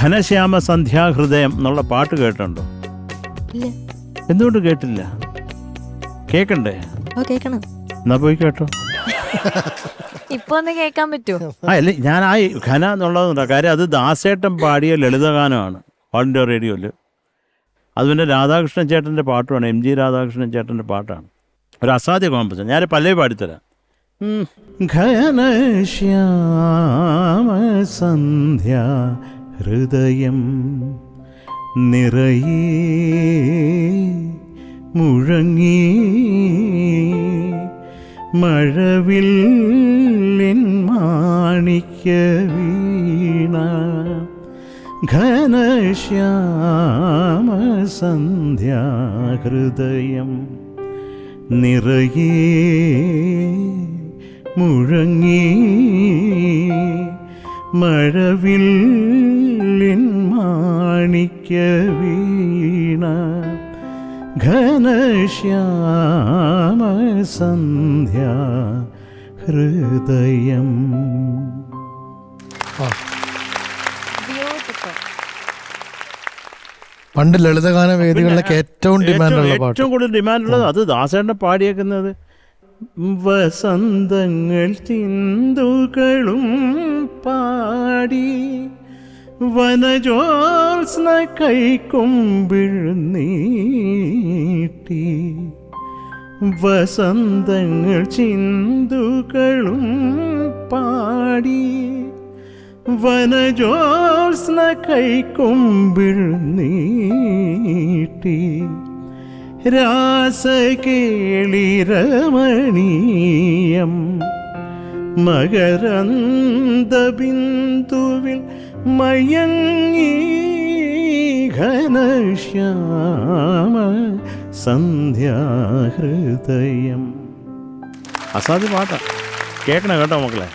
ഘനശ്യാമ സന്ധ്യാഹൃദയം എന്നുള്ള പാട്ട് കേട്ടിട്ടുണ്ടോ? എന്തുകൊണ്ട് കേട്ടില്ല? കേക്കണ്ടേ? കേക്കണം. എന്നാ പോയി കേട്ടോ. ഇപ്പൊ ഒന്ന് കേൾക്കാൻ പറ്റുമോ? അല്ല, ഞാൻ ആ ഘന എന്നുള്ളതുണ്ടോ കാര്യം, അത് ദാസേട്ടൻ പാടിയ ലളിതഗാനമാണ് ഓൾ ഇന്ത്യ റേഡിയോയിൽ. അത് പിന്നെ രാധാകൃഷ്ണൻ ചേട്ടൻ്റെ പാട്ടുമാണ്, MG രാധാകൃഷ്ണൻ ചേട്ടൻ്റെ പാട്ടാണ്. ഒരു അസാധ്യ കോമ്പസിഷൻ. ഞാൻ പല്ലവി പാടിത്തരാം. ഘനശ്യാമ സന്ധ്യ ഹൃദയം നിറയേ മുഴങ്ങി മഴവില്ലിൻ മാണിക്യ വീണ ഘനശ്യാമ സന്ധ്യ ഹൃദയം നിറയേ മുഴങ്ങി മഴവില്ലിൻ മാണിക്യ വീണ ഘനശ്യാമ സന്ധ്യ ഹൃദയം. പണ്ട് ലളിതഗാന വേദികളിലൊക്കെ ഏറ്റവും ഡിമാൻഡുള്ള പാട്ട്, ഏറ്റവും കൂടുതൽ ഡിമാൻഡുള്ളത് അത് ദാസേട്ടനെ പാടിയേക്കുന്നത്. വസന്തങ്ങൾ ചിന്തുകളും പാടി വനജോത്സ്ന കൈക്കൊമ്പിൾ നീട്ടി. വസന്തങ്ങൾ ചിന്തുകളും പാടി വനജോത്സ്ന കൈക്കൊമ്പിൾ നീട്ടി. രാസകേളിരമണീയം മകരന്ദബിന്ദുവിൽ മയങ്ങി ഘനശ്യാമ സന്ധ്യാഹൃദയം. അസാധ്യ പാട്ടാ. കേൾക്കണം കേട്ടോ മക്കളെ.